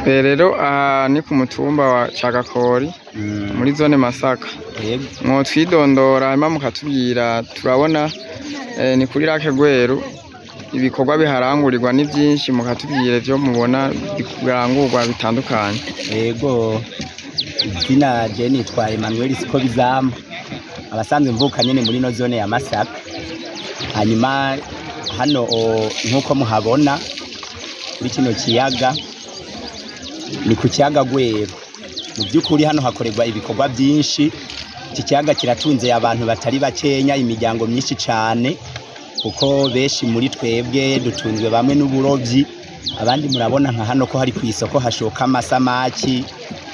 Rero aha ni ku mutumba wa Cagakori muri zone Masaka. Mwo twidondora hanyuma mukatubwira turabona ni kuri Lake Gweru ibikorwa biharangurirwa ni byinshi mukatubwira ivyo mubona birangurwa bitandukanye. Yego izina je nitwa Emmanuel Sikobizama abasanzwe mvuka nyene muri no zone ya Masaka. Hanyuma hano nkuko muhabona kuri kino kiyaga ni ku kiyaga Gweru. Mu by'ukuri hano hakorerwa ibikorwa byinshi. Iki kiyaga kiratunze abantu batari bakenya, imiryango myinshi cyane kuko benshi muri twebwe dutunzwe bamwe n'uburovyi, abandi murabona nka hano ko hari ku isoko hashoka amasamaki,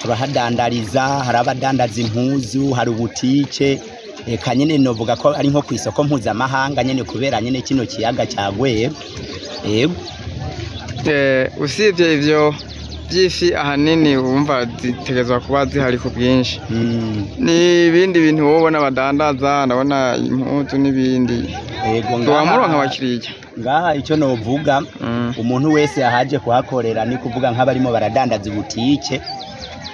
turahadandariza, hari abadandaza impuzu, hari ubutike. Eka nyene novuga ko ari nko ku isoko mpuzamahanga nyene kubera nyene kino kiyaga cya Gweru. Yego usibye ivyo by'ifi ahanini wumva zitegerezwa kuba zihari ku bwinshi. Ni ibindi bintu wobona badandaza, ndabona impuzu n'ibindi. Yego ngaha abakiriya ngaha icyo novuga umuntu wese yahaje kuhakorera ni kuvuga nk'abarimo baradandaza ubutike.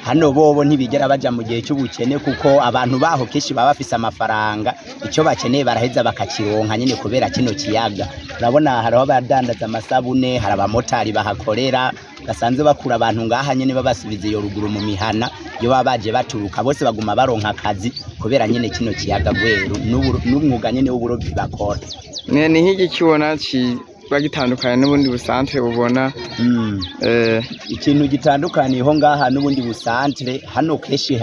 Hano bobo ntibigera baja mu gihe cy'ubukene kuko abantu baho keshi baba bafise amafaranga, icyo bakeneye baraheza bakakironka nyene kubera kino kiyaga. Urabona hariho abadandaza amasabune, hari abamotari bahakorera gasanzwe bakura abantu ngaha nyene babasubiza iyo ruguru mu mihana iyo babaje baturuka, bose baguma baronka akazi kubera nyene kino kiyaga Gweru n'umwuga nyene w'uburovyi bakora. Ni nk'iki kibona bagitandukanye n'ubundi busantre ubona. Ikintu gitandukaniyeho ngaha n'ubundi busantre hano keshi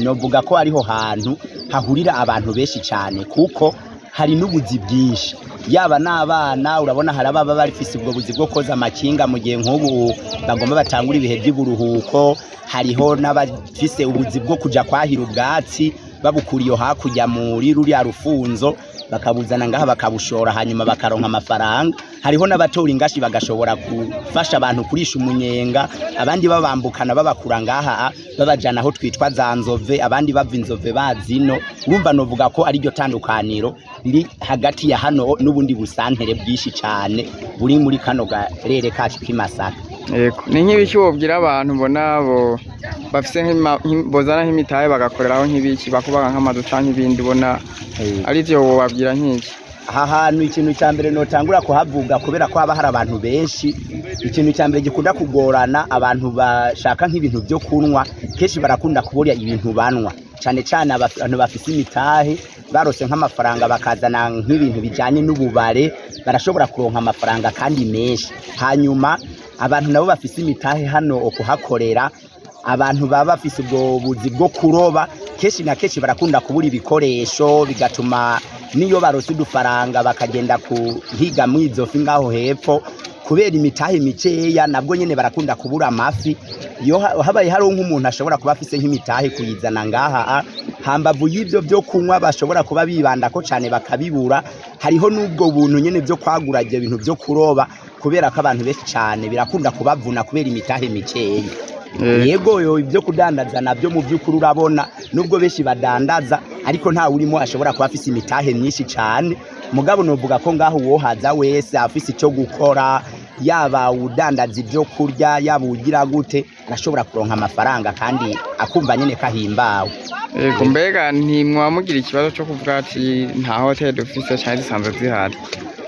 novuga ko ariho hantu hahurira abantu benshi cyane kuko hari n'ubuzi bwinshi, yaba n'abana urabona hari ababa barifise ubwo buzi bwo koza amakinga mu gihe nk'ubu bagomba batangura ibihe by'uburuhuko. Hariho n'abafise ubuzi bwo kuja kwahira ubwatsi babukuriyo hakurya muri ruriya rufunzo bakabuzana ngaha bakabushora hanyuma bakaronka amafaranga. Hariho n'abatora ingashi bagashobora gufasha abantu kurisha umunyenga, abandi babambukana babakura ngaha babajana aho twitwa za Nzove, abandi bava Inzove bazino. Urumva novuga ko ari ryo tandukaniro riri hagati ya hano n'ubundi busantere bwishi cyane buri muri kano garere kacu k'Imasaka. Yego ni nk'ibiki wobwira abantu mbona bo bafise bozana nk'imitahe bagakoreraho nk'ibiki bakubaga nk'amazu canke ibindi bona ari byo wobabwira nk'iki? Aha hantu ikintu cya mbere notangura kuhavuga kubera ko haba hari abantu benshi. Ikintu cya mbere gikunda kugorana abantu bashaka nk'ibintu byo kunywa keshi barakunda kubura ibintu banwa cyane cyane abantu bafise imitahe barose nk'amafaranga bakazana nk'ibintu bijanye n'ububare barashobora kuronka amafaranga kandi menshi. Hanyuma abantu nabo bafise imitahe hano okuhakorera, abantu baba bafise ubwo buzi bwo kuroba keshi na keshi barakunda kubura ibikoresho bigatuma niyo barose udufaranga bakagenda kuhiga mwizo fi ngaho hepfo kubera imitahe mikeya nabwo nyene barakunda kubura amafi. Iyo habaye hari nk'umuntu ashobora kuba afise nk'imitahe kuyizana ngaha hambavu y'ibyo byo kunywa bashobora kuba bibanda ko cyane bakabibura. Hariho n'ubwo buntu nyene byo kwagura ibyo bintu byo kuroba kubera ko abantu benshi cyane birakunda kubavuna kubera imitahe mikeya. Yego yo ibyo kudandaza nabyo mu by'ukuri urabona nubwo benshi badandaza ariko nta urimo ashobora kuba afise imitahe myinshi cyane. Mugabo novuga ko ngaho uwo haza wese afise icyo gukora, yaba udandaza ibyo kurya yaba ugira gute arashobora kuronka amafaranga kandi akumva nyene kahimbawe. Yego mbega ntimwamugira ikibazo cyo kuvuga ati nta hotel dufise cyane zisanzwe zihari?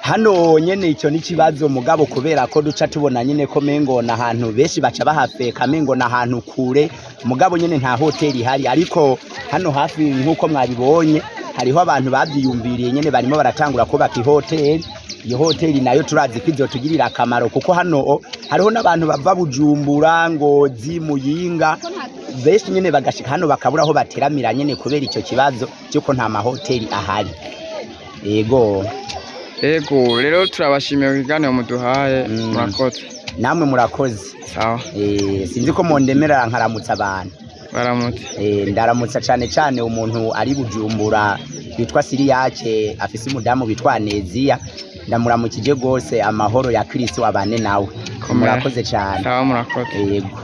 Hano nyene icyo ni kibazo mugabo kubera ko duca tubona nyene ko mengo na hantu benshi baca bahafeka mengo na hantu kure, mugabo nyene nta hotel ihari. Ariko hano hafi nkuko mwabibonye hariho abantu babyiyumviriye nyene barimo baratangura kubaka hotel. Iyo hotel nayo turazi ko izotugirira akamaro kuko hano hariho n'abantu bava Bujumbura, Ngozi, Muyinga benshi nyene bagashika hano bakabura aho bateramira nyene kubera icyo kibazo cyuko nta mahoteli ahari. Yego rero turabashimiye ku kiganiro muduhaye. Murakoze. Namwe murakoze. Sawa. Sinzi ko mondemerera nkaramutsa abantu. Baramutse. Ndaramutsa cyane umuntu ari Bujumbura bitwa Siriyake afise umudamu bitwa Neziya. Ndamuramukije gose amahoro ya Kristo abane nawe. Murakoze cyane. Sawa murakoze. Yego.